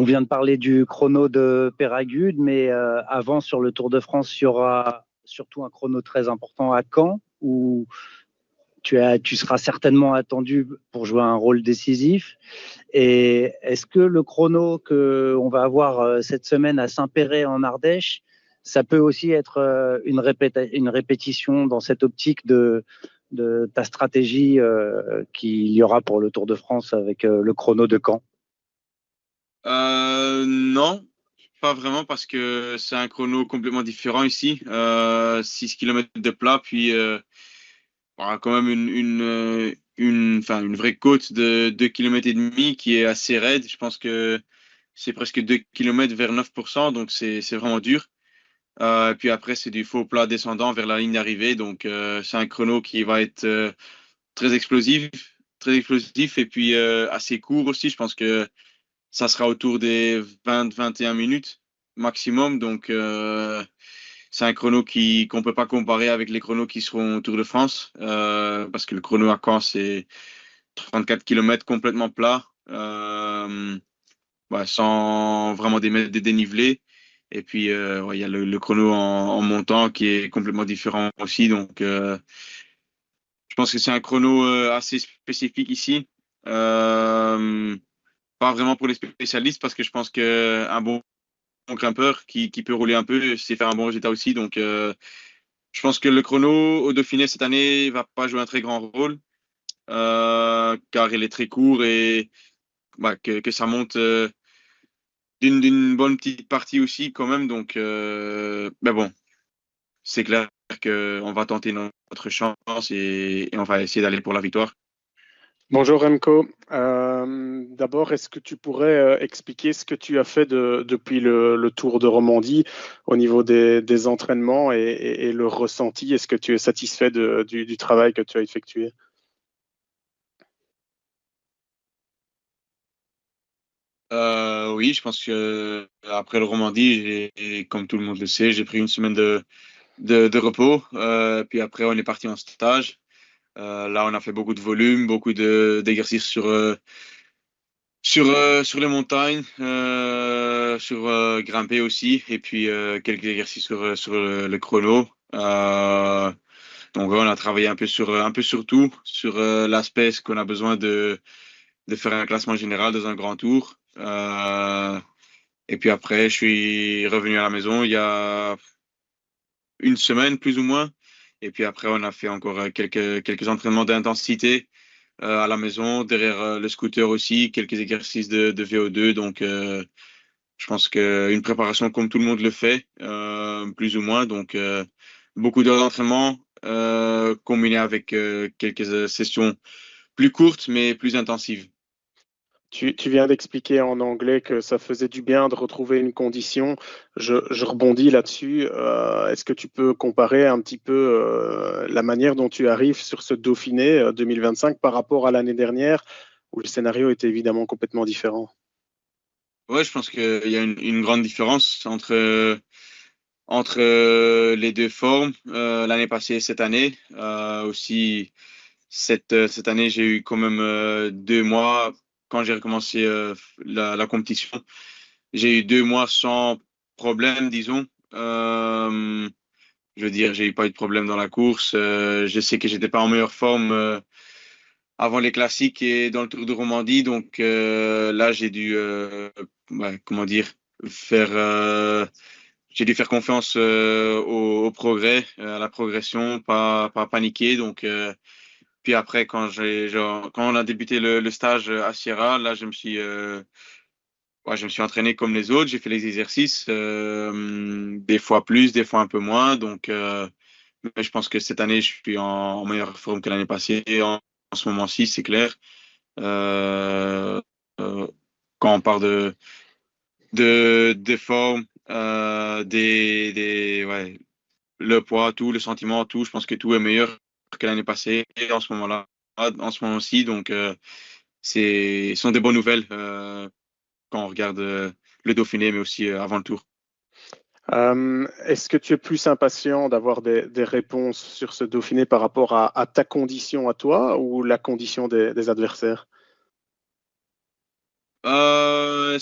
vient de parler du chrono de Péragude, mais avant, sur le Tour de France, il y aura surtout un chrono très important à Caen, où tu seras certainement attendu pour jouer un rôle décisif. Et est-ce que le chrono qu'on va avoir cette semaine à Saint-Péret en Ardèche, ça peut aussi être une répétition dans cette optique de ta stratégie qu'il y aura pour le Tour de France avec le chrono de Caen? Non, pas vraiment parce que c'est un chrono complètement différent ici. 6 km de plat, puis on a quand même enfin, une vraie côte de 2,5 km qui est assez raide. Je pense que c'est presque 2 km vers 9%, donc c'est vraiment dur. Puis après, c'est du faux plat descendant vers la ligne d'arrivée, donc c'est un chrono qui va être très explosif, très explosif et puis assez court aussi. Je pense que ça sera autour des 20-21 minutes maximum. Donc, c'est un chrono qu'on peut pas comparer avec les chronos qui seront au Tour de France, parce que le chrono à Caen, c'est 34 km complètement plat, ouais, sans vraiment des dénivelés. Et puis, ouais, il y a le chrono en montant qui est complètement différent aussi. Donc, je pense que c'est un chrono assez spécifique ici. Euh, Pas vraiment pour les spécialistes parce que je pense qu'un bon grimpeur qui peut rouler un peu, c'est faire un bon résultat aussi. Donc, je pense que le chrono au Dauphiné cette année va pas jouer un très grand rôle car il est très court et bah, que ça monte d'une bonne petite partie aussi quand même. Donc, ben bon, c'est clair qu'on va tenter notre chance et on va essayer d'aller pour la victoire. Bonjour Remco. D'abord, est-ce que tu pourrais expliquer ce que tu as fait depuis le Tour de Romandie au niveau des entraînements et le ressenti? Est-ce que tu es satisfait du travail que tu as effectué? Oui, je pense que après le Romandie, comme tout le monde le sait, j'ai pris une semaine de repos. Puis après, on est parti en stage. Là, on a fait beaucoup de volume, beaucoup d'exercices sur les montagnes, sur grimper aussi, et puis quelques exercices sur le chrono. Donc, ouais, on a travaillé un peu sur tout, sur l'aspect ce qu'on a besoin de faire un classement général dans un grand tour. Et puis après, je suis revenu à la maison il y a une semaine plus ou moins. Et puis après, on a fait encore quelques entraînements d'intensité à la maison, derrière le scooter aussi, quelques exercices de VO2. Donc, je pense qu'une préparation comme tout le monde le fait, plus ou moins. Donc, beaucoup d'heures d'entraînement combinées avec quelques sessions plus courtes mais plus intensives. Tu viens d'expliquer en anglais que ça faisait du bien de retrouver une condition. Je rebondis là-dessus. Est-ce que tu peux comparer un petit peu la manière dont tu arrives sur ce Dauphiné 2025 par rapport à l'année dernière, où le scénario était évidemment complètement différent? Ouais, je pense qu'il y a une grande différence entre les deux formes, l'année passée et cette année. Aussi, cette année, j'ai eu quand même 2 mois, quand j'ai recommencé la compétition, j'ai eu 2 mois sans problème, disons. Je veux dire, j'ai eu pas eu de problème dans la course. Je sais que j'étais pas en meilleure forme avant les classiques et dans le Tour de Romandie. Donc là, j'ai dû, ouais, comment dire, faire, j'ai dû faire confiance au progrès, à la progression, pas paniquer. Donc, puis après, quand on a débuté le stage à Sierra, là, ouais, je me suis entraîné comme les autres. J'ai fait les exercices, des fois plus, des fois un peu moins. Donc, mais je pense que cette année, je suis en meilleure forme que l'année passée. En ce moment-ci, c'est clair. Euh, euh, Quand on parle des formes, ouais, le poids, tout, le sentiment, tout, je pense que tout est meilleur que l'année passée en ce moment-là, en ce moment-ci. Donc, ce sont des bonnes nouvelles quand on regarde le Dauphiné, mais aussi avant le Tour. Est-ce que tu es plus impatient d'avoir des réponses sur ce Dauphiné par rapport à, ta condition à toi ou la condition des adversaires? Je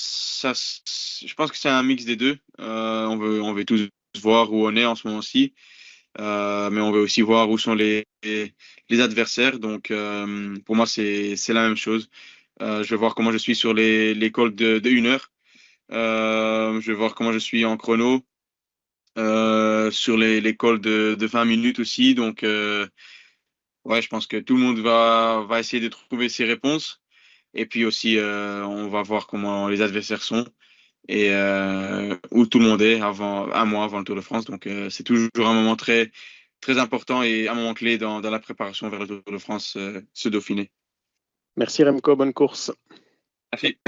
pense que c'est un mix des deux. On veut tous voir où on est en ce moment-ci, mais on veut aussi voir où sont les adversaires. Donc, pour moi, c'est la même chose. Je vais voir comment je suis sur les calls de 1 heure. Je vais voir comment je suis en chrono, sur les calls de 20 minutes aussi. Donc, ouais, je pense que tout le monde va essayer de trouver ses réponses. Et puis aussi, on va voir comment les adversaires sont et où tout le monde est un mois avant le Tour de France. Donc, c'est toujours un moment très, très important et un moment clé dans la préparation vers le Tour de France, ce Dauphiné. Merci Remco, bonne course. Merci.